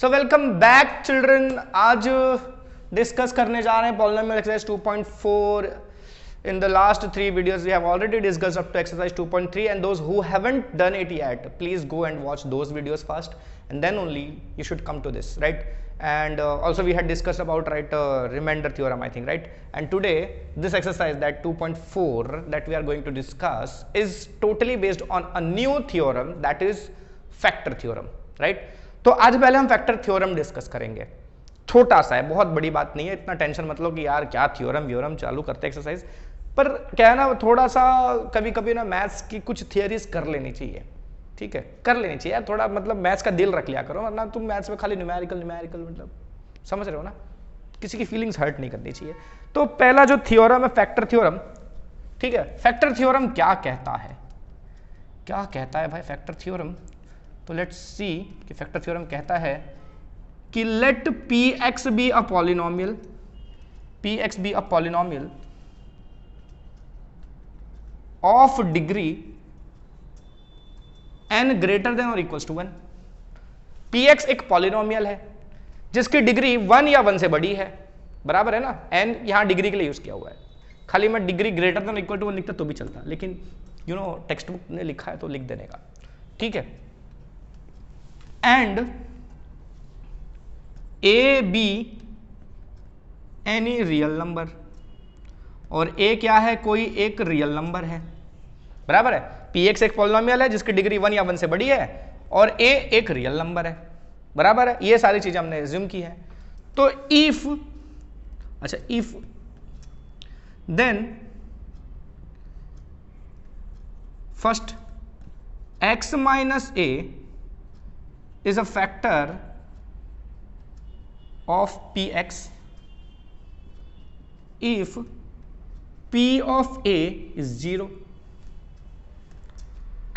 So welcome back children. आज discuss करने जा रहे हैं polynomial exercise 2.4. In the last 3 videos we have already discussed up to exercise 2.3, and those who haven't done it yet, please go and watch those videos first, and then only you should come to this, right? And also we had discussed about remainder theorem, I think, right? And today this exercise, that 2.4 that we are going to discuss, is totally based on a new theorem, that is factor theorem, right? तो आज पहले हम factor theorem discuss करेंगे। छोटा सा है, बहुत बड़ी बात नहीं है, इतना टेंशन मत लो कि यार क्या थ्योरम व्योरम चालू करते एक्सरसाइज। पर क्या है ना, थोड़ा सा कभी कभी ना मैथ्स की कुछ थियरीज कर लेनी चाहिए, ठीक है, कर लेनी चाहिए यार, थोड़ा मतलब मैथ्स का दिल रख लिया करो, वरना तुम मैथ्स में खाली न्यूमेरिकल मतलब समझ रहे हो ना, किसी की फीलिंग्स हर्ट नहीं करनी चाहिए। तो पहला जो थ्योरम है फैक्टर थ्योरम, ठीक है। फैक्टर थ्योरम क्या कहता है, क्या कहता है भाई फैक्टर थ्योरम? तो लेट्स सी कि फैक्टर थ्योरम कहता है कि let px be a polynomial, px be a polynomial of degree n greater than और इक्वल्स टू 1। px एक पॉलिनोमियल है जिसकी डिग्री 1 या 1 से बड़ी है, बराबर है ना। n यहां डिग्री के लिए यूज किया हुआ है, खाली मैं degree greater than equal to 1 लिखता तो भी चलता, लेकिन यू नो टेक्स्ट बुक ने लिखा है तो लिख देने का, ठीक है। And A be any real number, और ए क्या है, कोई एक रियल नंबर है, बराबर है। पी एक्स एक पॉलिनोमियल है जिसकी डिग्री 1 या 1 से बड़ी है, और ए एक रियल नंबर है, बराबर है। ये सारी चीजें हमने एज्यूम की है। तो इफ, अच्छा if then first x minus a is a factor of px if p of a is 0,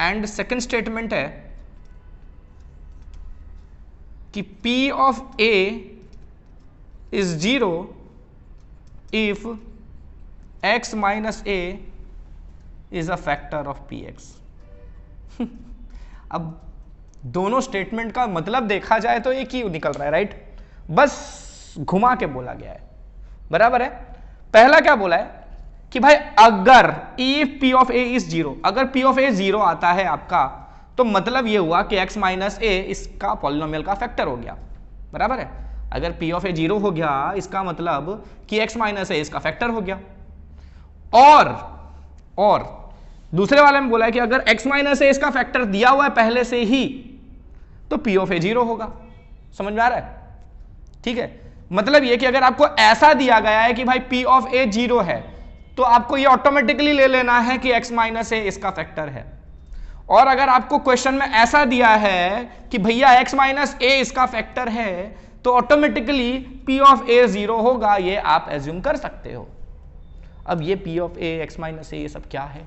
and second statement है कि p of a is 0 if x minus a is a factor of px। अब दोनों statement का मतलब देखा जाए तो एक ही निकल रहा है, राइट? बस घुमा के बोला गया है, बराबर है। पहला क्या बोला है कि भाई अगर if p of a is 0, अगर p ऑफ a 0 आता है आपका, तो मतलब ये हुआ कि x माइनस a इसका पॉलिनोमियल का फैक्टर हो गया, बराबर है। अगर p ऑफ a 0 हो गया, इसका मतलब कि x माइनस a इसका फैक्टर हो गया। और दूसरे वाले में बोला है कि अगर x माइनस a इसका फैक्टर दिया हुआ है पहले से ही, तो p ऑफ a 0 होगा। समझ में आ रहा है? ठीक है, मतलब ये कि अगर आपको ऐसा दिया गया है कि भाई p ऑफ a 0 है, तो आपको ये ऑटोमेटिकली ले लेना है कि x माइनस a इसका फैक्टर है। और अगर आपको क्वेश्चन में ऐसा दिया है कि भैया x माइनस a इसका फैक्टर है, तो ऑटोमेटिकली p ऑफ a 0 होगा, ये आप एज्यूम कर सकते हो। अब ये p of a, x minus a, ये सब क्या है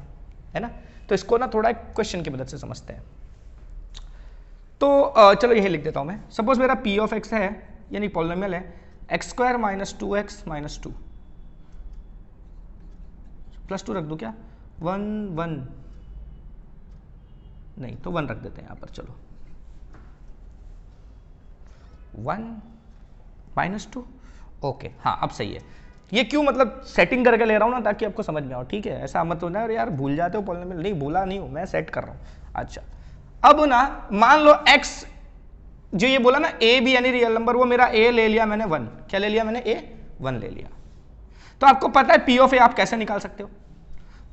ना? तो इसको ना थोड़ा क्वेश्चन की मदद से समझते हैं। तो चलो यही लिख देता हूं मैं। सपोज मेरा p ऑफ x है, यानी पॉलिनोमियल है x square minus 2x minus 2 plus 2 रख दूं क्या? 1 1 नहीं तो 1 रख देते हैं यहां पर। चलो 1 माइनस 2, ओके, हाँ अब सही है। ये क्यों मतलब सेटिंग करके ले रहा हूं ना, ताकि आपको समझ में आओ, ठीक है। ऐसा मत होना यार भूल जाते हो पॉलिनोमियल, नहीं भूला नहीं हूं मैं, सेट कर रहा हूं। अच्छा अब ना मान लो x जो ये बोला ना a भी यानी रियल नंबर, वो मेरा a ले लिया मैंने 1, क्या ले लिया मैंने? a 1 ले लिया। तो आपको पता है p ऑफ a आप कैसे निकाल सकते हो?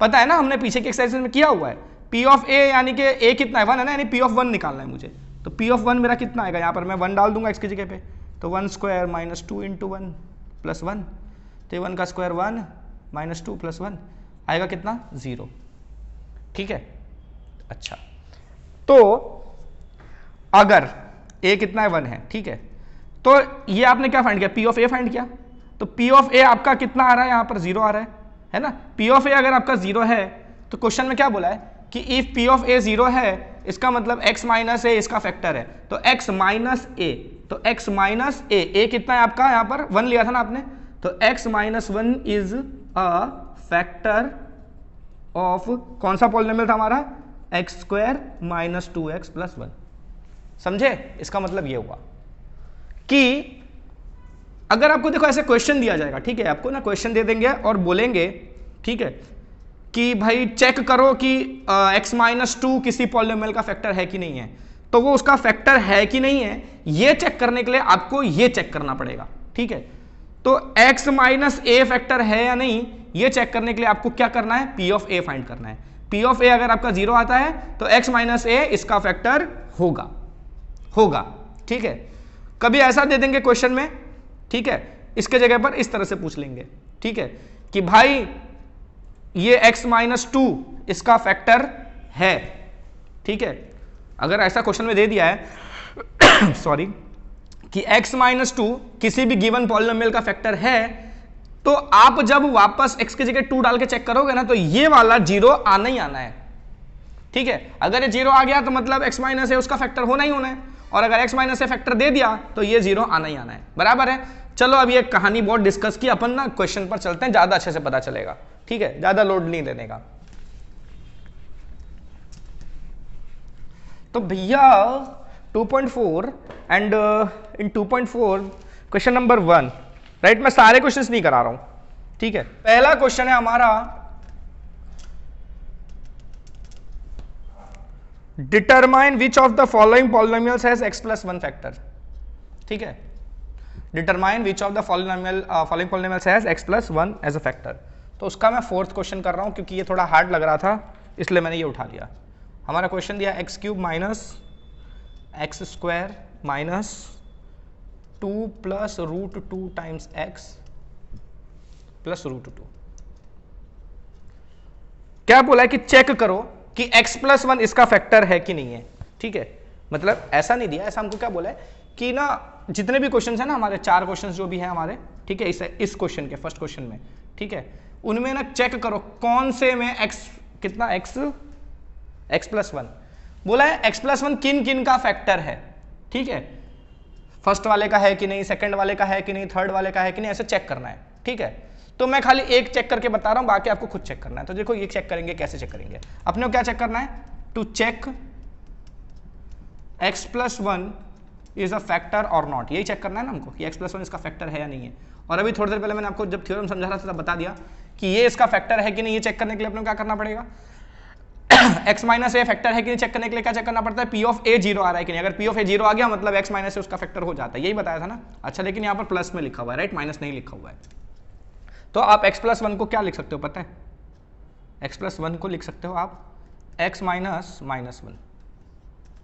पता है ना, हमने पीछे की एक्सरसाइज में किया हुआ है। p ऑफ a यानी कि a कितना है? 1 है ना, यानी p ऑफ 1 निकालना है मुझे। तो p ऑफ 1 मेरा कितना आएगा? यहाँ पर मैं 1 डाल दूंगा x की जगह पे, तो 1 स्क्वायर माइनस 2 इंटू 1 प्लस 1, तो 1 का स्क्वायर 1 माइनस 2 प्लस 1 आएगा कितना? 0, ठीक है। अच्छा तो अगर a कितना है? 1 है, ठीक है। तो ये आपने क्या फाइंड किया? p ऑफ a फाइंड किया। तो p ऑफ a आपका कितना आ रहा है? यहाँ पर 0 आ रहा है ना। p ऑफ a अगर आपका 0 है, तो क्वेश्चन में क्या बोला है कि इफ p ऑफ a 0 है, इसका मतलब x माइनस a इसका फैक्टर है, तो x माइनस a, तो x माइनस a कितना है आपका? यहाँ पर 1 लिया था ना आपने, तो x minus 1 is a factor of कौन सा पॉलिनोमियल था हमारा? X square minus 2x plus 1। समझे? इसका मतलब ये हुआ कि अगर आपको देखो ऐसे क्वेश्चन दिया जाएगा, ठीक है, आपको ना क्वेश्चन दे देंगे और बोलेंगे, ठीक है, कि भाई चेक करो कि x-2 किसी पॉलिनोमियल का फैक्टर है कि नहीं है, तो वो उसका फैक्टर है कि नहीं है ये चेक करने के लिए आपको ये चेक करना पड़ेगा, ठीक है। तो x-a फैक्टर है या नहीं ये चेक करने के लिए आपको क्या करना है, p ऑफ a फाइंड करना है। p ऑफ a अगर आपका 0 आता है तो x-a इसका फैक्टर होगा, ठीक है। कभी ऐसा दे देंगे क्वेश्चन में, ठीक है, इसके जगह पर इस तरह से पूछ लेंगे, ठीक है, कि भाई ये x-2 इसका फैक्टर है, ठीक है। अगर ऐसा क्वेश्चन में दे दिया है सॉरी कि x-2 किसी भी गिवन पॉलिनोमियल का फैक्टर है, तो आप जब वापस x की जगह 2 डाल के चेक करोगे ना तो ये वाला 0 आना ही आना है, ठीक है। अगर ये 0 आ गया तो मतलब x-a उसका फैक्टर होना ही होना है, और अगर x-a फैक्टर दे दिया तो ये 0 आना ही आना है, बराबर है। चलो अब ये कहानी बहुत डिस्कस की, अपन ना क्वेश्चन पर चलते हैं, ज्यादा अच्छे से पता चलेगा, ठीक है, ज्यादा लोड नहीं देने का। तो भैया 2.4 and in 2.4 question number 1, right, मैं सारे क्वेश्चंस नहीं करा रहा हूं, ठीक है। पहला क्वेश्चन है हमारा, determine which of the following polynomials has x+1 factor, ठीक है। Determine which of the following polynomials has x+1 as a factor. तो उसका मैं 4th क्वेश्चन कर रहा हूं क्योंकि ये थोड़ा हार्ड लग रहा था इसलिए मैंने ये उठा लिया। हमारा क्वेश्चन दिया x³ - x² - 2 + √2 टाइम्स x + √2। क्या बोला है कि चेक करो कि x+1 इसका फैक्टर है कि नहीं है, ठीक है। मतलब ऐसा नहीं दिया, ऐसा हमको क्या बोला है कि ना जितने भी क्वेश्चंस है ना हमारे 4 क्वेश्चंस जो भी है हमारे, ठीक है, इस क्वेश्चन के फर्स्ट क्वेश्चन में, ठीक है, उनमें ना चेक करो कौन से में x कितना x+1 बोला है, x+1 किन किन का फैक्टर है, ठीक है। फर्स्ट वाले का है कि नहीं, सेकंड वाले का है कि नहीं, थर्ड वाले का है कि नहीं, ऐसे चेक करना है, ठीक है। तो मैं खाली एक चेक करके बता रहा हूं, बाकी आपको खुद चेक करना है। तो देखो ये चेक करेंगे, कैसे चेक करेंगे, अपने को क्या चेक करना है, to check x+1 is a factor और नॉट, यही चेक करना है ना हमको कि x+1 इसका फैक्टर है या नहीं है। और अभी थोड़ी देर पहले मैंने आपको जब थ्योरम समझा रहा था तब बता दिया कि ये इसका फैक्टर है कि नहीं, ये चेक करने के लिए अपने को क्या करना पड़ेगा, x-a फैक्टर है कि नहीं चेक करने के लिए क्या चेक करना पड़ता है, p ऑफ a 0 आ रहा है कि नहीं। अगर p ऑफ a 0 आ गया मतलब x-a उसका फैक्टर हो जाता है, यही बताया था ना। अच्छा, लेकिन यहाँ पर प्लस में लिखा हुआ है, राइट, माइनस नहीं लिखा हुआ है। तो आप x+1 को क्या लिख सकते हो पता है, x+1 को लिख सकते हो आप x -1,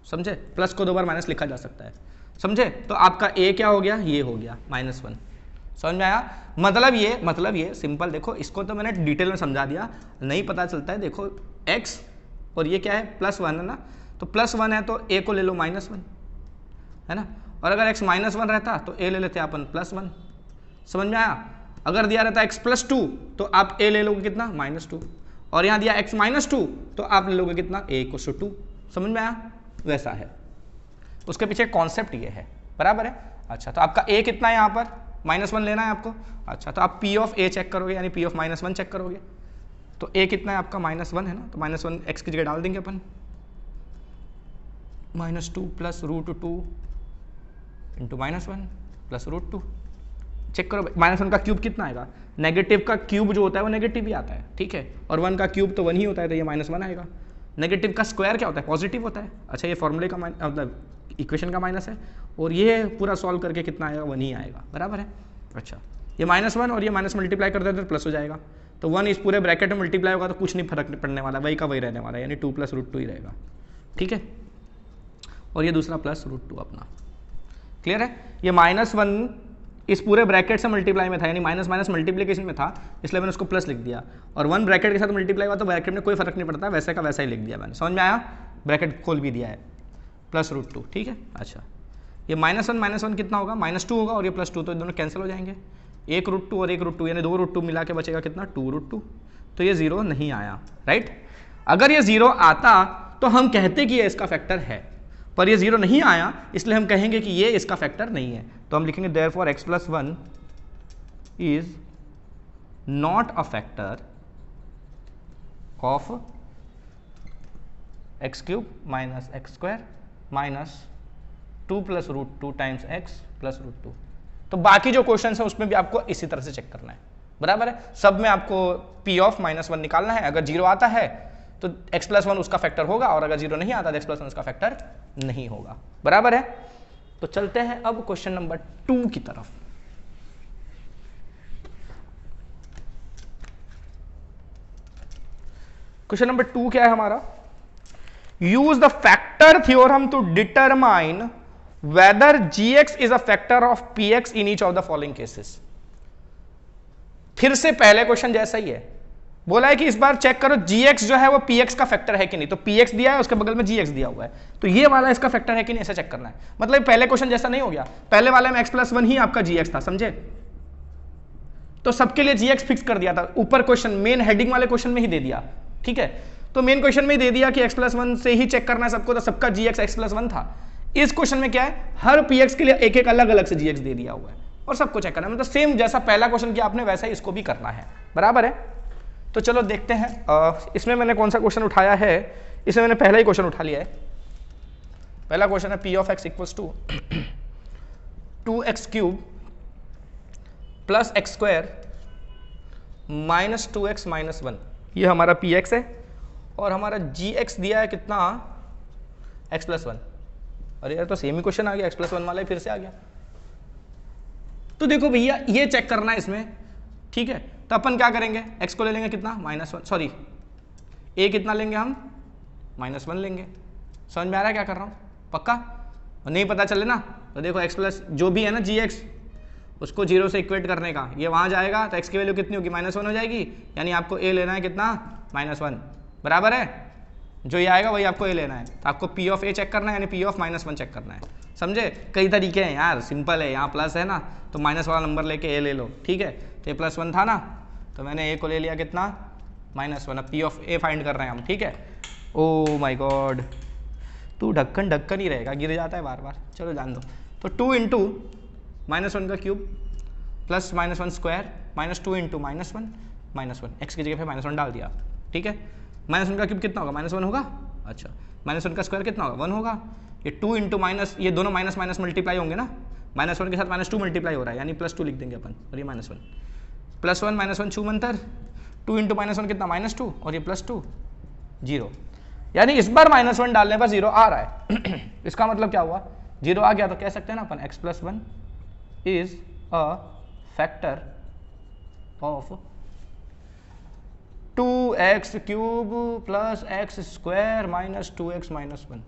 समझे, प्लस को 2 बार माइनस लिखा जा सकता है, समझे। तो आपका a क्या हो गया, ये हो गया -1, समझ में आया। मतलब ये सिंपल, देखो इसको तो मैंने डिटेल में समझा दिया, नहीं पता चलता है, देखो x और ये क्या है +1 है ना, तो +1 है तो a को ले लो -1 है ना, और अगर x -1 रहता तो a ले लेते अपन +1, समझ में आया। अगर दिया रहता x+2 तो आप a ले लोगे कितना -2, और यहाँ दिया x -2 तो आप ले लोगे कितना a = 2, समझ में आया। वैसा है, उसके पीछे कॉन्सेप्ट ये है, बराबर है। अच्छा, तो आपका a कितना है यहाँ पर -1 लेना है आपको। अच्छा, तो आप p ऑफ a चेक करोगे, यानी p ऑफ -1 चेक करोगे, तो a कितना है आपका -1 है ना, तो -1 x की जगह डाल देंगे अपन, -2 + √2 × -1 + √2 चेक करो। -1 का क्यूब कितना आएगा, नेगेटिव का क्यूब जो होता है वो नेगेटिव ही आता है, ठीक है, और 1 का क्यूब तो 1 ही होता है, तो ये -1 आएगा। नेगेटिव का स्क्वायर क्या होता है, पॉजिटिव होता है। अच्छा, ये फॉर्मूले का मतलब इक्वेशन का माइनस है, और ये पूरा सॉल्व करके कितना आएगा, 1 ही आएगा, बराबर है। अच्छा, ये -1 और ये माइनस मल्टीप्लाई कर देते तो प्लस हो जाएगा, तो 1 इस पूरे ब्रैकेट में मल्टीप्लाई होगा तो कुछ नहीं फर्क पड़ने वाला, वही का वही रहने वाला है, यानी 2 + √2 ही रहेगा, ठीक है। और ये दूसरा + √2 अपना क्लियर है। ये -1 इस पूरे ब्रैकेट से मल्टीप्लाई में था, यानी माइनस माइनस मल्टीप्लिकेशन में था, इसलिए मैंने उसको प्लस लिख दिया, और 1 ब्रैकेट के साथ मल्टीप्लाई हुआ तो ब्रैकेट में कोई फर्क नहीं पड़ता, वैसे का वैसा ही लिख दिया मैंने, समझ में आया। ब्रैकेट खोल भी दिया है, +√2, ठीक है। अच्छा, ये -1 कितना होगा, -2 होगा, और ये +2, तो दोनों कैंसिल हो जाएंगे, 1 √2 और 1 √2 यानी 2 √2 मिला के बचेगा कितना, 2 √2, तो ये 0 नहीं आया, राइट। अगर ये 0 आता तो हम कहते कि ये इसका फैक्टर है, पर ये 0 नहीं आया इसलिए हम कहेंगे कि ये इसका फैक्टर नहीं है, तो हम लिखेंगे therefore x+1 is not a factor of x³ - x² - 2 plus root 2 times x plus root 2। तो बाकी जो क्वेश्चन है उसमें भी आपको इसी तरह से चेक करना है, बराबर है। सब में आपको p ऑफ -1 निकालना है। अगर 0 आता है तो x प्लस 1 उसका फैक्टर होगा, और अगर 0 नहीं आता तो x प्लस 1 उसका फैक्टर नहीं होगा, बराबर है। तो चलते हैं अब क्वेश्चन नंबर 2 की तरफ। क्वेश्चन नंबर 2 क्या है हमारा? Use the factor theorem to determine whether gx is a factor of px in each of the following cases. फिर से पहले क्वेश्चन जैसा ही है, बोला है कि इस बार चेक करो gx जो है वो px का फैक्टर है कि नहीं। तो px दिया है, उसके बगल में gx दिया हुआ है, तो ये वाला इसका फैक्टर है कि नहीं, ऐसा चेक करना है। मतलब पहले क्वेश्चन जैसा नहीं हो गया, पहले वाले में x प्लस 1 ही आपका gx था, समझे? तो सबके लिए gx फिक्स कर दिया था, ऊपर क्वेश्चन मेन हेडिंग वाले क्वेश्चन में ही दे दिया, ठीक है। तो मेन क्वेश्चन में ही दे दिया कि x प्लस 1 से ही चेक करना है सबको, तो सबका gx x प्लस 1 था। इस क्वेश्चन में क्या है, हर px के लिए एक एक अलग अलग से gx दे दिया हुआ है और सबको चेक करना है। मतलब सेम जैसा पहला क्वेश्चन किया आपने वैसा ही इसको भी करना है, बराबर है। तो चलो देखते हैं। इसमें मैंने कौन सा क्वेश्चन उठाया है, इसमें मैंने पहला ही क्वेश्चन उठा लिया है। पहला क्वेश्चन है p of x equals to 2x cube plus x square minus 2x minus 1, ये हमारा px है। और हमारा gx दिया है कितना, x प्लस 1। अरे यार तो सेम ही क्वेश्चन आ गया, x प्लस 1 वाला ही फिर से आ गया। तो देखो भैया ये चेक करना है इसमें, ठीक है। तो अपन क्या करेंगे, x को ले लेंगे कितना -1, सॉरी a कितना लेंगे हम -1 लेंगे। समझ में आ रहा है क्या कर रहा हूँ, पक्का? और नहीं पता चले ना तो देखो x प्लस जो भी है ना gx, उसको 0 से इक्वेट करने का, ये वहाँ जाएगा तो x की वैल्यू कितनी होगी, -1 हो जाएगी। यानी आपको a लेना है कितना, -1, बराबर है। जो ये आएगा वही आपको a लेना है। तो आपको p ऑफ a चेक करना है, यानी p ऑफ -1 चेक करना है, समझे? कई तरीके हैं यार, सिंपल है। यहाँ प्लस है ना तो माइनस वाला नंबर लेके a ले लो, ठीक है। तो ये +1 था ना, तो मैंने a को ले लिया कितना, -1। अब p ऑफ a फाइंड कर रहे हैं हम, ठीक है। ओ माय गॉड, तू ढक्कन ही रहेगा, गिर जाता है बार बार, चलो जान दो। तो 2 इंटू -1 का cube plus -1 square -2 into -1 x की जगह पे -1 डाल दिया, ठीक है। -1 का क्यूब कितना होगा, -1 होगा। अच्छा, -1 का स्क्वायर कितना होगा, 1 होगा। ये 2 इंटू माइनस, ये दोनों माइनस माइनस मल्टीप्लाई होंगे ना, -1 के साथ -2 मल्टीप्लाई हो रहा है, यानी +2 लिख देंगे अपन। और ये -1 +1 -1 छूमंतर, 2 इंटू -1 कितना, -2, और ये +2 0। यानी इस बार -1 डालने पर 0 आ रहा है। इसका मतलब क्या हुआ, 0 आ गया तो कह सकते हैं ना अपन x plus 1 is a factor of 2x cube plus x square minus 2x minus 1।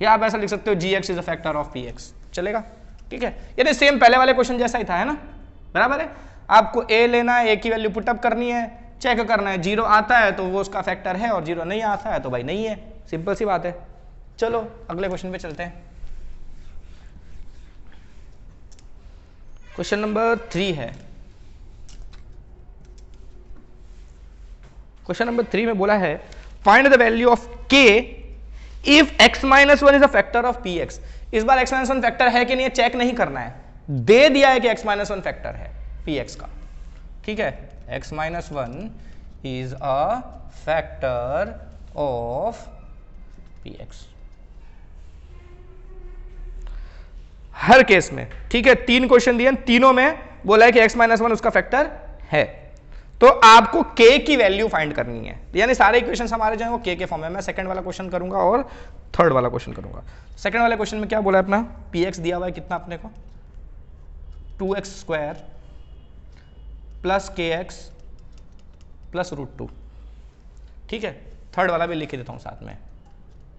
या आप ऐसा लिख सकते हो gx is a factor of px, चलेगा, ठीक है। यानी सेम पहले वाले क्वेश्चन जैसा ही था, है ना, बराबर है। आपको a लेना है, a की वैल्यू पुटअप करनी है, चेक करना है, 0 आता है तो वो उसका फैक्टर है, और 0 नहीं आता है तो भाई नहीं है, सिंपल सी बात है। चलो अगले क्वेश्चन पे चलते हैं। क्वेश्चन नंबर 3 है। क्वेश्चन नंबर 3 में बोला है find the value of k if x minus 1 is a factor of px। इस बार x माइनस 1 फैक्टर है कि नहीं चेक नहीं करना है, दे दिया है कि x माइनस 1 फैक्टर है px का, ठीक है। x minus 1 is a factor of px her case में, ठीक है। 3 क्वेश्चन दिए, तीनों में बोला है कि x माइनस 1 उसका फैक्टर है। तो आपको k की वैल्यू फाइंड करनी है, यानी सारे इक्वेशंस हमारे जो है वो k के फॉर्म में। मैं सेकंड वाला क्वेश्चन करूंगा और थर्ड वाला क्वेश्चन करूंगा। सेकंड वाले क्वेश्चन में क्या बोला है अपना, px दिया हुआ है कितना अपने को, 2x square plus kx plus √2, ठीक है। थर्ड वाला भी लिख देता हूं साथ में,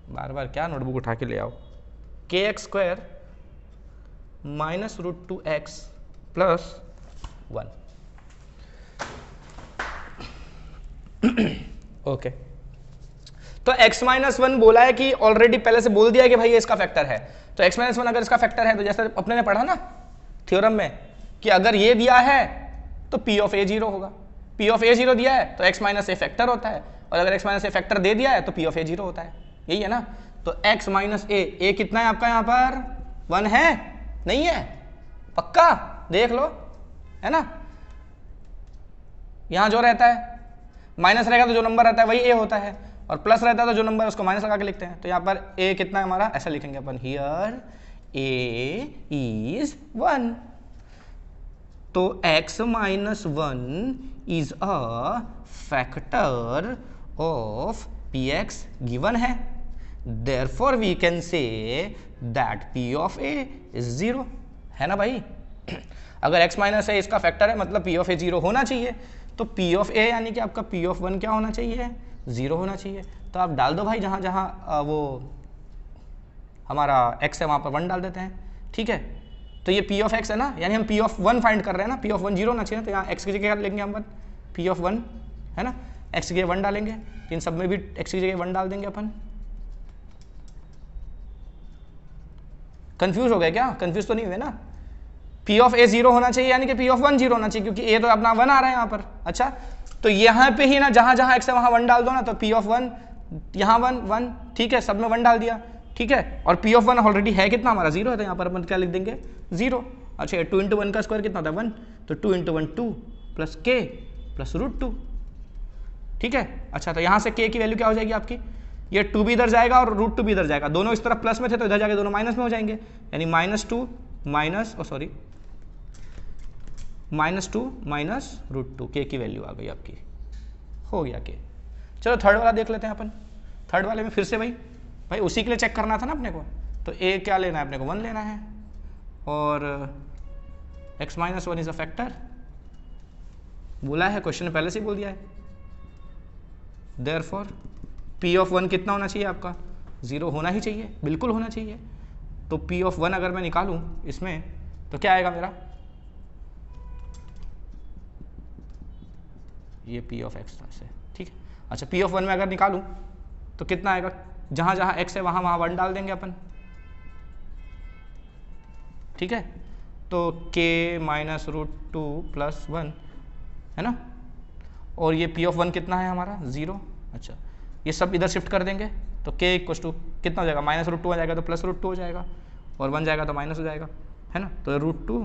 बार बार क्या नोटबुक उठा के ले आओ। kx square minus √2x plus 1, okay. तो x माइनस 1 बोला है कि ऑलरेडी पहले से बोल दिया है कि भाई ये इसका फैक्टर है। तो x माइनस 1 अगर इसका फैक्टर है तो जैसे अपने ने पढ़ा ना थ्योरम में कि अगर ये दिया है तो p ऑफ a 0 होगा। p ऑफ a 0 दिया है तो x माइनस a फैक्टर होता है, और अगर x माइनस a फैक्टर दे दिया है तो p ऑफ a 0 होता है, यही है ना। तो x माइनस a कितना है आपका यहाँ पर, 1 है, नहीं है, पक्का देख लो, है ना। यहां जो रहता है माइनस रहेगा तो जो नंबर रहता है वही a होता है, और प्लस रहता है तो जो नंबर है उसको माइनस लगा के लिखते हैं। तो यहाँ पर a कितना है हमारा, ऐसा लिखेंगे अपन, हियर a is 1, तो x minus 1 is a factor of px given है, therefore we can say that p of a is 0, है ना भाई। अगर x माइनस है इसका फैक्टर है मतलब p ऑफ ए 0 होना चाहिए, तो p ऑफ ए यानी कि आपका p ऑफ 1 क्या होना चाहिए, 0 होना चाहिए। तो आप डाल दो भाई जहाँ जहाँ वो हमारा x है वहाँ पर 1 डाल देते हैं, ठीक है। तो ये p ऑफ x है ना, यानी हम p ऑफ 1 फाइंड कर रहे हैं ना, p ऑफ 1 0 होना चाहिए, तो यहाँ x की जगह लेंगे हम 1, p ऑफ 1 है ना, x की जगह 1 डालेंगे, इन सब में भी x की जगह 1 डाल देंगे अपन। कंफ्यूज हो गए क्या, कंफ्यूज तो नहीं हुए ना। P ऑफ ए 0 होना चाहिए यानी कि P ऑफ 1 0 होना चाहिए, क्योंकि a तो अपना 1 आ रहा है यहाँ पर। अच्छा, तो यहाँ पे ही ना जहां जहां x है वहां 1 डाल दो ना, तो P ऑफ 1 यहाँ 1 1, ठीक है, सब में 1 डाल दिया, ठीक है। और P ऑफ 1 ऑलरेडी है कितना हमारा 0 है, तो यहाँ पर अपन क्या लिख देंगे 0। अच्छा, 2 × 1 का स्क्वायर कितना था 1, तो 2 × 1 2 प्लस k प्लस √2, ठीक है। अच्छा, तो यहाँ से k की वैल्यू क्या हो जाएगी आपकी, ये 2 भी इधर जाएगा और √2 भी इधर जाएगा, दोनों इस तरफ प्लस में थे तो इधर जाके दोनों माइनस में हो जाएंगे, यानी -2 माइनस -2 माइनस √2, k की वैल्यू आ गई आपकी, हो गया k। चलो थर्ड वाला देख लेते हैं अपन। थर्ड वाले में फिर से भाई उसी के लिए चेक करना था ना अपने को, तो a क्या लेना है अपने को 1 लेना है, और x minus 1 is a factor, बोला है क्वेश्चन में पहले से ही बोल दिया है। देयरफॉर p ऑफ 1 कितना होना चाहिए आपका, 0 होना ही चाहिए, बिल्कुल होना चाहिए। तो p ऑफ 1 अगर मैं निकालूं इसमें तो क्या आएगा मेरा, ये p ऑफ x से, ठीक है। अच्छा, p ऑफ 1 में अगर निकालूं तो कितना आएगा, जहां जहां x है वहां 1 डाल देंगे अपन, ठीक है। तो k माइनस √2 प्लस 1 है ना, और ये p ऑफ 1 कितना है हमारा 0। अच्छा, ये सब इधर शिफ्ट कर देंगे, तो k इक्वल टू कितना हो जाएगा, -√2 आ जाएगा तो +√2 हो जाएगा, और 1 जाएगा तो माइनस हो जाएगा, है ना। तो √2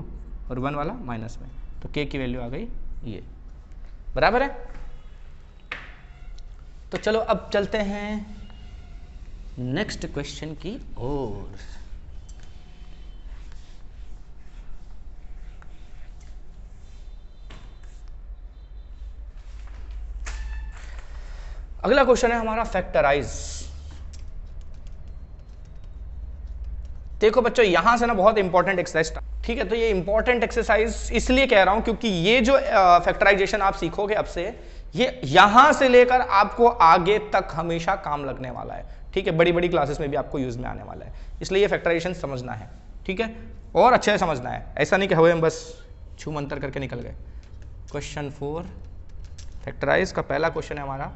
और 1 वाला माइनस में, तो k की वैल्यू आ गई ये, बराबर है। तो चलो अब चलते हैं नेक्स्ट क्वेश्चन की ओर। अगला क्वेश्चन है हमारा फैक्टराइज। देखो बच्चों, यहां से ना बहुत इंपॉर्टेंट एक्सरसाइज, ठीक है। तो ये इंपॉर्टेंट एक्सरसाइज इसलिए कह रहा हूं क्योंकि ये जो फैक्टराइजेशन आप सीखोगे अब से, ये यहां से लेकर आपको आगे तक हमेशा काम लगने वाला है, ठीक है। बड़ी बड़ी क्लासेस में भी आपको यूज में आने वाला है, इसलिए ये फैक्टराइजेशन समझना है, ठीक है, और अच्छे से समझना है। ऐसा नहीं कि हवे में बस छू मंतर करके निकल गए। क्वेश्चन 4 फैक्टराइज का पहला क्वेश्चन है हमारा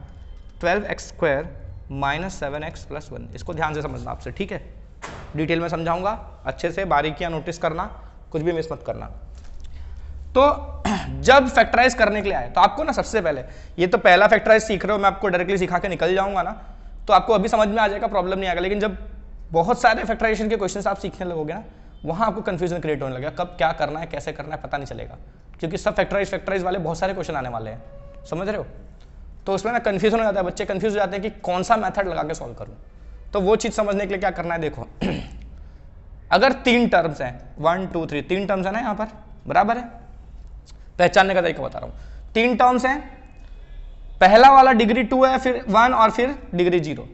12x² - 7x + 1। इसको ध्यान से समझना आपसे, ठीक है। डिटेल में समझाऊंगा, अच्छे से बारीकियां नोटिस करना, कुछ भी मिस मत करना। तो जब फैक्टराइज करने के लिए आए तो आपको ना सबसे पहले, ये तो पहला फैक्टराइज सीख रहे हो, मैं आपको डायरेक्टली सिखा के निकल जाऊंगा ना, तो आपको अभी समझ में आ जाएगा, प्रॉब्लम नहीं आएगा। लेकिन जब बहुत सारे फैक्टराइजेशन के क्वेश्चन आप सीखने लगोगे ना, वहां आपको कंफ्यूजन क्रिएट होने लगेगा, कब क्या करना है, कैसे करना है, पता नहीं चलेगा, क्योंकि सब फैक्टराइज वाले बहुत सारे क्वेश्चन आने वाले हैं, समझ रहे हो। तो उसमें ना कंफ्यूजन हो जाता है, बच्चे कंफ्यूज हो जाते हैं कि कौन सा मेथड लगा के सॉल्व करूं। तो वो चीज समझने के लिए क्या करना है, देखो अगर 3 टर्म्स हैं, 1 2 3, 3 टर्म्स है ना यहाँ पर, बराबर है। पहचानने का तरीका बता रहा हूं, 3 टर्म्स हैं, पहला वाला डिग्री 2 है, फिर 1 और फिर डिग्री 0,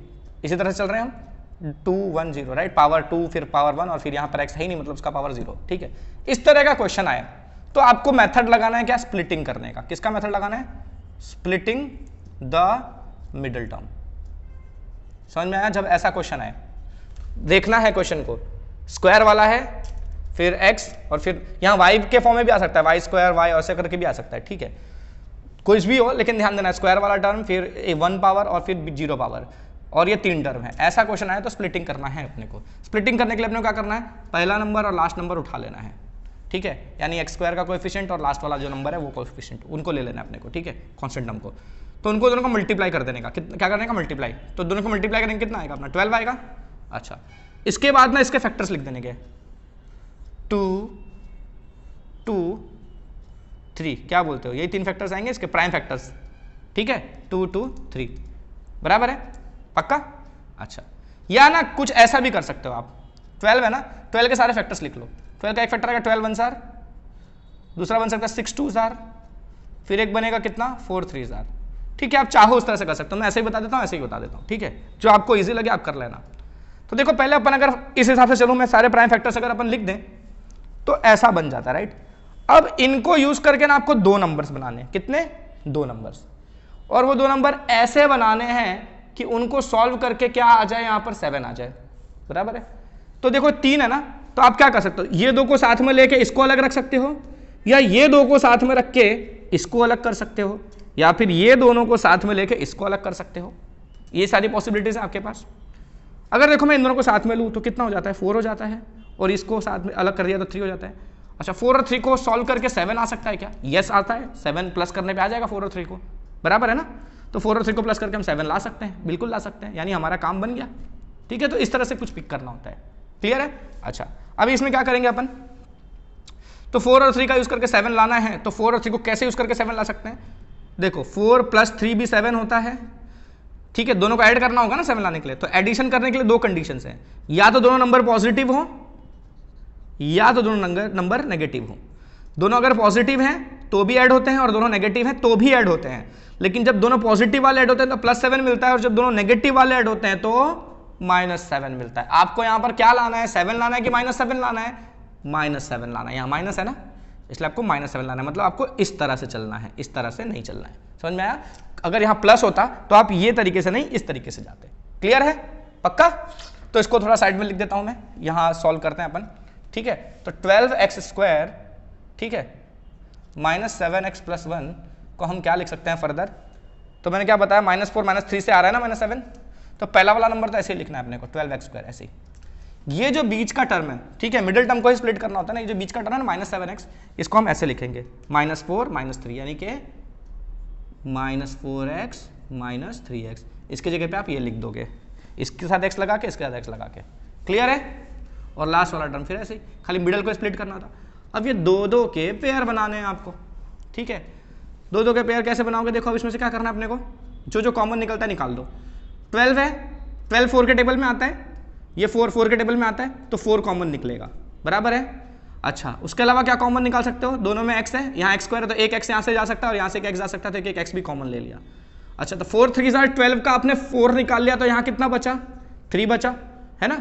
इसी तरह से चल रहे हैं हम, 2 1 0, राइट, पावर 2 फिर पावर 1 और फिर यहाँ पर x है ही नहीं, मतलब उसका पावर 0, ठीक है। इस तरह का क्वेश्चन आया तो आपको मेथड लगाना है क्या, स्प्लिटिंग करने का। किसका मेथड लगाना है, स्प्लिटिंग द मिडिल टर्म। समझ में आया। जब ऐसा क्वेश्चन आए, देखना है क्वेश्चन को, स्क्वायर वाला है, फिर x और फिर यहाँ y के फॉर्म में भी आ सकता है, y² y ऐसे करके भी आ सकता है, ठीक है, कुछ भी हो, लेकिन ध्यान देना स्क्वायर वाला टर्म, फिर 1 पावर और फिर 0 पावर, और ये 3 टर्म है। ऐसा क्वेश्चन आया तो स्प्लिटिंग करना है अपने को। स्प्लिटिंग करने के लिए अपने को क्या करना है, पहला नंबर और लास्ट नंबर उठा लेना है, ठीक है, यानी x² का कोएफिशिएंट और लास्ट वाला जो नंबर है वो कोएफिशिएंट, उनको ले लेना है अपने को, ठीक है, कांस्टेंट टर्म को। तो उनको दोनों को मल्टीप्लाई कर देने का, क्या करने का, मल्टीप्लाई। तो दोनों को मल्टीप्लाई करेंगे कितना आएगा अपना, 12 आएगा। अच्छा, इसके बाद ना इसके फैक्टर्स लिख देने के, 2 2 3, क्या बोलते हो, यही 3 फैक्टर्स आएंगे इसके, प्राइम फैक्टर्स, ठीक है, 2 2 3, बराबर है, पक्का। अच्छा, या ना कुछ ऐसा भी कर सकते हो आप, 12 है ना, 12 के सारे फैक्टर्स लिख लो। 12 का एक फैक्टर आएगा 12 वन जार, दूसरा बन सकता है 6 टू जार, फिर एक बनेगा कितना 4 3 जार। ठीक है, आप चाहो उस तरह से कर सकते हो, मैं ऐसे ही बता देता हूँ, ऐसे ही बता देता हूँ। ठीक है, जो आपको ईजी लगे आप कर लेना। तो देखो पहले अपन अगर इस हिसाब से चलूँ, मैं सारे प्राइम फैक्टर्स अगर अपन लिख दें तो ऐसा बन जाता है, राइट। अब इनको यूज करके ना आपको दो नंबर्स बनाने हैं, कितने, दो नंबर्स, और वो दो नंबर ऐसे बनाने हैं कि उनको सॉल्व करके क्या आ जाए, यहां पर 7 आ जाए, बराबर है। तो देखो 3 है ना, तो आप क्या कर सकते हो, ये दो को साथ में लेके इसको अलग रख सकते हो, या ये दो को साथ में रख के इसको अलग कर सकते हो, या फिर ये दोनों को साथ में लेके इसको अलग कर सकते हो। ये सारी पॉसिबिलिटीज है आपके पास। अगर देखो मैं इन दोनों को साथ में लूँ तो कितना हो जाता है, 4 हो जाता है, और इसको साथ में अलग कर दिया तो 3 हो जाता है। अच्छा 4 और 3 को सॉल्व करके 7 आ सकता है क्या, यस आता है, 7 प्लस करने पे आ जाएगा 4 और 3 को, बराबर है ना। तो 4 और 3 को प्लस करके हम 7 ला सकते हैं, बिल्कुल ला सकते हैं, यानी हमारा काम बन गया। ठीक है, तो इस तरह से कुछ पिक करना होता है, क्लियर है। अच्छा अभी इसमें क्या करेंगे अपन, तो 4 और 3 का यूज करके 7 लाना है, तो 4 और 3 को कैसे यूज करके 7 ला सकते हैं, देखो 4 प्लस 3 भी 7 होता है। ठीक है, दोनों को ऐड करना होगा ना 7 लाने के लिए, तो एडिशन करने के लिए दो कंडीशंस हैं, या तो दोनों नंबर पॉजिटिव हो या तो दोनों नंबर नेगेटिव हो। दोनों अगर पॉजिटिव हैं तो भी ऐड होते हैं और दोनों नेगेटिव हैं तो भी ऐड होते हैं। लेकिन जब दोनों पॉजिटिव वाले ऐड होते हैं तो +7 मिलता है, और जब दोनों नेगेटिव वाले ऐड होते हैं तो -7 मिलता है। आपको यहां पर क्या लाना है, 7 लाना है कि -7 लाना है, -7 लाना है। यहां माइनस है ना, इसलिए आपको -7 लाना है, मतलब आपको इस तरह से चलना है, इस तरह से नहीं चलना है। समझ में आया। अगर यहां प्लस होता तो आप ये तरीके से नहीं, इस तरीके से जाते। क्लियर है, पक्का। तो इसको थोड़ा साइड में लिख देता हूं मैं, यहां सॉल्व करते हैं अपन। ठीक है, तो 12x², ठीक है, -7x + 1 को हम क्या लिख सकते हैं फर्दर, तो मैंने क्या बताया, -4 -3 से आ रहा है ना -7, तो पहला वाला नंबर तो ऐसे ही लिखना है अपने को, 12x² ऐसे ही। ये जो बीच का टर्म है, ठीक है, मिडिल टर्म को ही स्प्लिट करना होता है ना, ये जो बीच का टर्म है ना -7x, इसको हम ऐसे लिखेंगे -4 -3, यानी कि -4x - 3x। इसकी जगह पे आप ये लिख दोगे, इसके साथ x लगा के, इसके साथ x लगा के। क्लियर है। और लास्ट वाला टर्म फिर ऐसे ही, खाली मिडल को स्प्लिट करना था। अब ये दो के पेयर बनाने हैं आपको। ठीक है, दो के पेयर कैसे बनाओगे, देखो अब इसमें से क्या करना है अपने को, जो कॉमन निकलता है निकाल दो। 12 है, 12 4 के टेबल में आता है, ये 4 के टेबल में आता है, तो 4 कॉमन निकलेगा, बराबर है। अच्छा उसके अलावा क्या कॉमन निकाल सकते हो, दोनों में x है, यहाँ x² है तो एक x यहाँ से जा सकता है और यहाँ से एक x जा सकता है, तो एक x भी कॉमन ले लिया। अच्छा तो 4 3 12 का आपने 4 निकाल लिया, तो यहाँ कितना बचा, 3 बचा, है ना।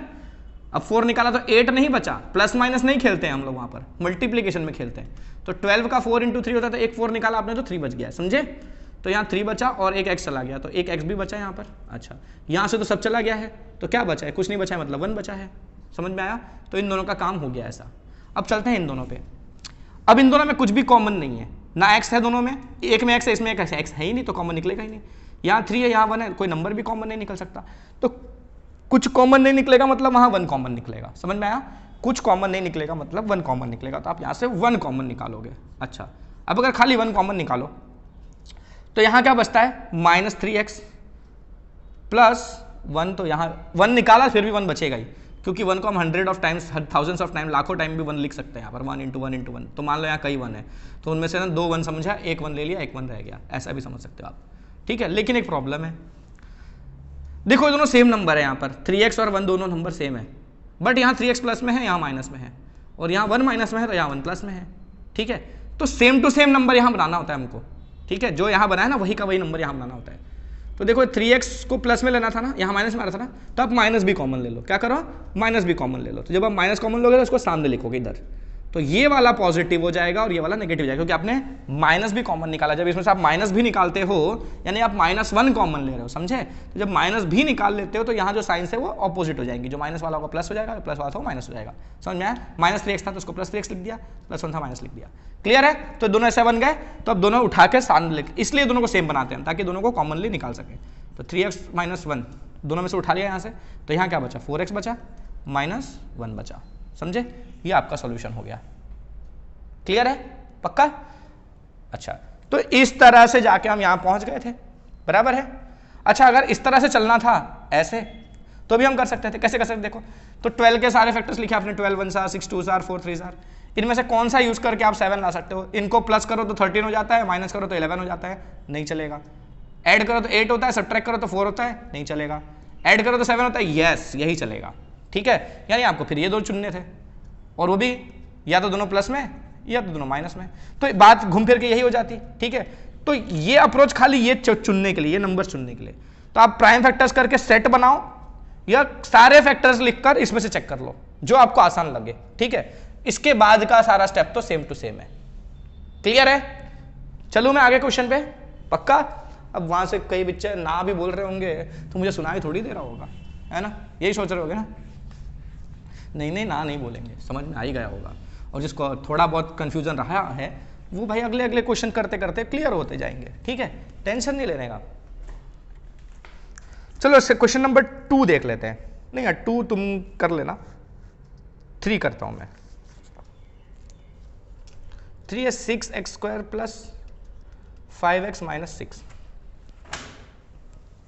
अब 4 निकाला तो 8 नहीं बचा, प्लस माइनस नहीं खेलते हैं हम लोग, वहाँ पर मल्टीप्लीकेशन में खेलते हैं। तो 12 का 4 × 3 होता है, तो एक 4 निकाला आपने तो 3 बच गया, समझे। तो यहाँ 3 बचा और एक x चला गया, तो एक x भी बचा यहाँ पर। अच्छा यहाँ से तो सब चला गया है, तो क्या बचा है, कुछ नहीं बचा है, मतलब 1 बचा है। समझ में आया। तो इन दोनों का काम हो गया ऐसा। अब चलते हैं इन दोनों पे। अब इन दोनों में कुछ भी कॉमन नहीं है ना, x है दोनों में, एक में x है, इसमें एक x है ही नहीं, तो कॉमन निकलेगा ही नहीं। यहाँ 3 है, यहाँ 1 है, कोई नंबर भी कॉमन नहीं निकल सकता। तो कुछ कॉमन नहीं निकलेगा मतलब वहाँ 1 कॉमन निकलेगा। समझ में आया। कुछ कॉमन नहीं निकलेगा मतलब 1 कॉमन निकलेगा, तो आप यहाँ से 1 कॉमन निकालोगे। अच्छा अब अगर खाली 1 कॉमन निकालो तो यहाँ क्या बचता है, -3x + 1, तो यहाँ 1 निकाला फिर भी 1 बचेगा ही, क्योंकि 1 को हम 100 of times, thousands of time, लाखों टाइम भी 1 लिख सकते हैं यहाँ पर, 1 × 1 × 1। तो मान लो यहाँ कई 1 है, तो उनमें से ना 2 1 समझा, एक 1 ले लिया, एक 1 रह गया, ऐसा भी समझ सकते हो आप। ठीक है, लेकिन एक प्रॉब्लम है, देखो दोनों सेम नंबर है, यहाँ पर 3x और 1 दोनों नंबर सेम है, बट यहाँ 3x प्लस में है, यहाँ माइनस में है, और यहाँ 1 माइनस में है, तो यहाँ 1 प्लस में है। ठीक है, तो सेम टू सेम नंबर यहाँ बनाना होता है हमको। ठीक है, जो यहाँ बनाया ना वही का वही नंबर यहाँ बनाना होता है। तो देखो 3x को प्लस में लेना था ना, यहाँ माइनस में आ रहा था ना, तो आप माइनस भी कॉमन ले लो। क्या करो, माइनस भी कॉमन ले लो। तो जब आप माइनस कॉमन लोगे तो उसको सामने लिखोगे इधर, तो ये वाला पॉजिटिव हो जाएगा और ये वाला नेगेटिव हो जाएगा, क्योंकि आपने माइनस भी कॉमन निकाला। जब इसमें से आप माइनस भी निकालते हो यानी आप -1 कॉमन ले रहे हो, समझे। तो जब माइनस भी निकाल लेते हो तो यहाँ जो साइंस है वो ऑपोजिट हो जाएंगी, जो माइनस वाला होगा प्लस हो जाएगा, प्लस वाला था वो माइनस हो जाएगा। समझ में आया। -3x था तो उसको +3x लिख दिया, +1 था माइनस लिख दिया। क्लियर है। तो दोनों ऐसे बन गए, तो अब दोनों उठा के सामने लिख, इसलिए दोनों को सेम बनाते हैं ताकि दोनों को कॉमनली निकाल सके। तो 3x - 1 दोनों में से उठा लिया यहाँ से, तो यहाँ क्या बचा, 4x बचा, -1 बचा। समझे, ये आपका सॉल्यूशन हो गया। क्लियर है, पक्का। अच्छा तो इस तरह से जाके हम यहां पहुंच गए थे, बराबर है। अच्छा अगर इस तरह से चलना था ऐसे तो भी हम कर सकते थे। कैसे कर सकते, देखो तो 12 के सारे फैक्टर्स लिखे आपने, 12 1 6 2 4 3 इनमें से कौन सा यूज करके आप 7 ला सकते हो। इनको प्लस करो तो 13 हो जाता है, माइनस करो तो 11 हो जाता है, नहीं चलेगा। ऐड करो तो 8 होता है, सब्ट्रैक्ट करो तो 4 होता है, नहीं चलेगा। ऐड करो तो 7 होता है, यस यही चलेगा। ठीक है, यानी आपको फिर ये दो चुनने थे, और वो भी या तो दोनों प्लस में या तो दोनों माइनस में, तो बात घूम फिर के यही हो जाती, ठीक है। तो ये अप्रोच खाली ये चुनने के लिए, ये नंबर चुनने के लिए। तो आप प्राइम फैक्टर्स करके सेट बनाओ या सारे फैक्टर्स लिखकर इसमें से चेक कर लो, जो आपको आसान लगे, ठीक है। इसके बाद का सारा स्टेप तो सेम टू सेम है। क्लियर है? चलो मैं आगे क्वेश्चन पे, पक्का? अब वहां से कई बच्चे ना भी बोल रहे होंगे तो मुझे सुनाई थोड़ी दे रहा होगा, है ना, यही सोच रहे होगे ना। नहीं नहीं, ना नहीं बोलेंगे, समझ में आ ही गया होगा। और जिसको थोड़ा बहुत कंफ्यूजन रहा है वो भाई अगले अगले क्वेश्चन करते करते क्लियर होते जाएंगे, ठीक है, टेंशन नहीं लेने का। चलो क्वेश्चन नंबर 2 देख लेते हैं। नहीं यार 2 तुम कर लेना, 3 करता हूं मैं। 3 है 6x² प्लस 5x माइनस 6।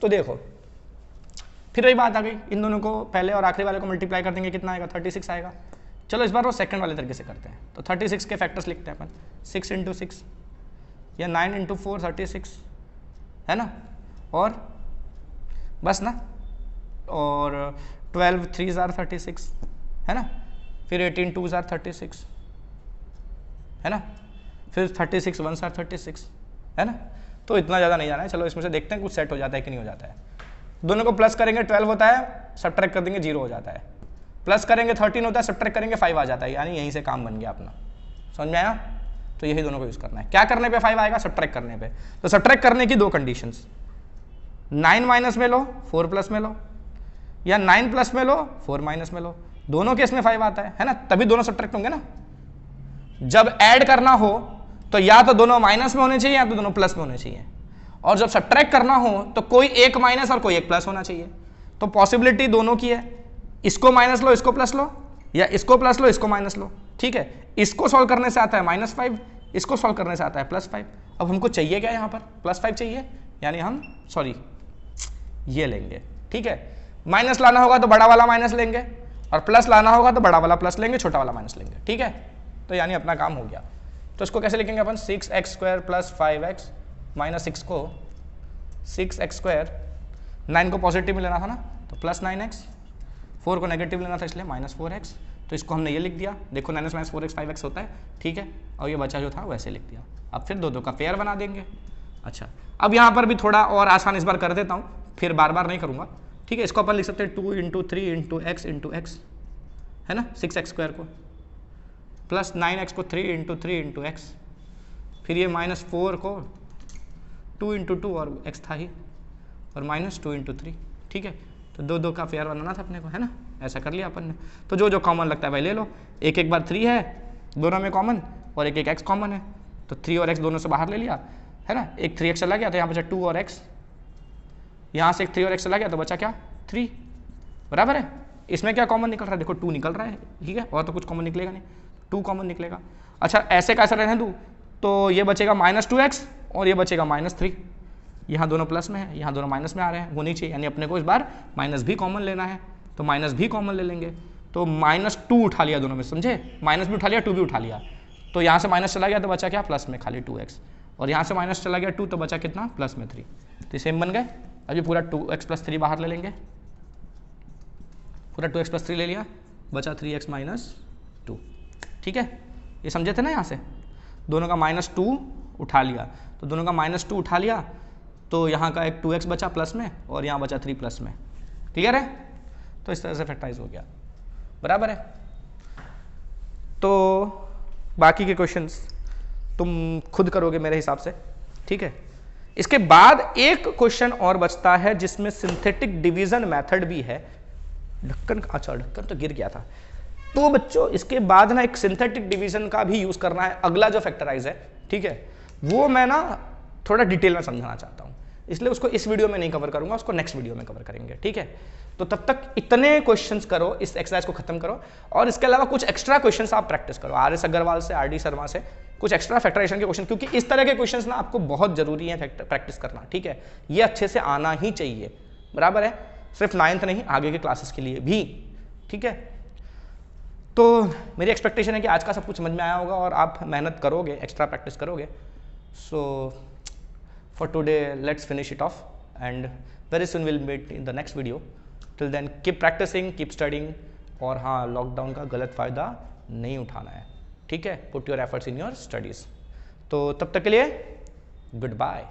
तो देखो फिर वही बात आ गई, इन दोनों को पहले और आखिरी वाले को मल्टीप्लाई कर देंगे, कितना आएगा? 36 आएगा। चलो इस बार वो सेकंड वाले तरीके से करते हैं। तो 36 के फैक्टर्स लिखते हैं अपन, 6 × 6 या 9 × 4 36, है ना, और बस ना, और 12 3s are 36, है ना, फिर 18 2s are 36, है ना, फिर 36 1s are 36, है ना। तो इतना ज़्यादा नहीं जाना है, चलो इसमें से देखते हैं कुछ सेट हो जाता है कि नहीं हो जाता है। दोनों को प्लस करेंगे 12 होता है, सब्ट्रैक्ट कर देंगे 0 हो जाता है, प्लस करेंगे 13 होता है, सब्ट्रैक्ट करेंगे 5 आ जाता है, यानी यहीं से काम बन गया अपना। समझ में आया? तो यही दोनों को यूज़ करना है। क्या करने पे 5 आएगा? सब्ट्रैक्ट करने पे। तो सब्ट्रैक्ट करने की 2 कंडीशंस, 9 माइनस में लो, 4 प्लस में लो, या 9 प्लस में लो, 4 माइनस में लो। दोनों केस में 5 आता है ना, तभी दोनों सब्ट्रैक्ट होंगे ना। जब ऐड करना हो तो या तो दोनों माइनस में होने चाहिए या तो दोनों प्लस में होने चाहिए, और जब सब्ट्रैक्ट करना हो तो कोई एक माइनस और कोई एक प्लस होना चाहिए। तो पॉसिबिलिटी दोनों की है, इसको माइनस लो इसको प्लस लो, या इसको प्लस लो इसको माइनस लो, ठीक है। इसको सॉल्व करने से आता है -5, इसको सॉल्व करने से आता है +5। अब हमको चाहिए क्या यहाँ पर? +5 चाहिए, यानी हम सॉरी ये लेंगे, ठीक है। माइनस लाना होगा तो बड़ा वाला माइनस लेंगे, और प्लस लाना होगा तो बड़ा वाला प्लस लेंगे, छोटा वाला माइनस लेंगे, ठीक है। तो यानी अपना काम हो गया। तो इसको कैसे लिखेंगे अपन? 6x² प्लस 5x माइनस 6 को 6x², 9 को पॉजिटिव में लेना था ना, तो प्लस 9x, 4 को नेगेटिव लेना था इसलिए -4x। तो इसको हमने ये लिख दिया, देखो 9 - 4x 5x होता है, ठीक है। और ये बचा जो था वैसे लिख दिया। अब फिर दो का पेयर बना देंगे। अच्छा, अब यहाँ पर भी थोड़ा और आसान इस बार कर देता हूँ, फिर बार बार नहीं करूँगा, ठीक है। इसको अपन लिख सकते हैं 2 × 3 × x × x, है ना, 6x² को, प्लस 9x को 3 × 3 × x, फिर ये -4 को 2 × 2 और x था ही, और -2 × 3, ठीक है। तो दो का पेयर बनाना था अपने को, है ना, ऐसा कर लिया अपन ने। तो जो कॉमन लगता है वही ले लो। एक बार 3 है दोनों में कॉमन, और एक x कॉमन है, तो 3 और x दोनों से बाहर ले लिया, है ना। एक 3x चला गया तो यहाँ बचा 2 और x, यहाँ से एक 3 और x चला गया तो बचा क्या? 3, बराबर है। इसमें क्या कॉमन निकल रहा है? देखो 2 निकल रहा है, ठीक है, और तो कुछ कॉमन निकलेगा नहीं, 2 कॉमन निकलेगा। अच्छा, ऐसे कैसे रहने दूँ? तो ये बचेगा -2x और ये बचेगा -3, यहाँ दोनों प्लस में है, यहाँ दोनों माइनस में आ रहे हैं, होनी चाहिए, यानी अपने को इस बार माइनस भी कॉमन लेना है, तो माइनस भी कॉमन ले लेंगे। तो -2 उठा लिया दोनों में, समझे, माइनस भी उठा लिया 2 भी उठा लिया। तो यहाँ से माइनस चला गया तो बचा क्या? प्लस में खाली 2x, और यहाँ से माइनस चला गया 2 तो बचा कितना? प्लस में 3। तो सेम बन गए। अभी पूरा 2x + 3 बाहर ले लेंगे, पूरा 2x + 3 ले लिया, बचा 3x - 2, ठीक है। ये समझे थे ना? यहाँ से दोनों का -2 उठा लिया, तो दोनों का -2 उठा लिया, तो यहाँ का एक 2x बचा प्लस में, और यहाँ बचा 3 प्लस में, क्लियर है। तो इस तरह से फैक्टराइज हो गया, बराबर है। तो बाकी के क्वेश्चंस तुम खुद करोगे मेरे हिसाब से, ठीक है। इसके बाद एक क्वेश्चन और बचता है जिसमें सिंथेटिक डिवीजन मेथड भी है। ढक्कन, अच्छा ढक्कन तो गिर गया था। तो बच्चों इसके बाद ना एक सिंथेटिक डिवीजन का भी यूज करना है, अगला जो फैक्टराइज है, ठीक है, वो मैं ना थोड़ा डिटेल में समझाना चाहता हूँ, इसलिए उसको इस वीडियो में नहीं कवर करूंगा, उसको नेक्स्ट वीडियो में कवर करेंगे, ठीक है। तो तब तक इतने क्वेश्चंस करो, इस एक्सरसाइज को खत्म करो, और इसके अलावा कुछ एक्स्ट्रा क्वेश्चंस आप प्रैक्टिस करो, RS अग्रवाल से, RD शर्मा से कुछ एक्स्ट्रा फैक्टराइजेशन के क्वेश्चन, क्योंकि इस तरह के क्वेश्चंस ना आपको बहुत जरूरी है प्रैक्टिस करना, ठीक है। ये अच्छे से आना ही चाहिए, बराबर है, सिर्फ 9th नहीं, आगे के क्लासेस के लिए भी, ठीक है। तो मेरी एक्सपेक्टेशन है कि आज का सब कुछ समझ में आया होगा और आप मेहनत करोगे, एक्स्ट्रा प्रैक्टिस करोगे। सो for today let's finish it off, and very soon we'll meet in the next video. Till then keep practicing, keep studying, और हाँ, लॉकडाउन का गलत फ़ायदा नहीं उठाना है, ठीक है। Put your efforts in your studies. तो तब तक के लिए गुड बाय।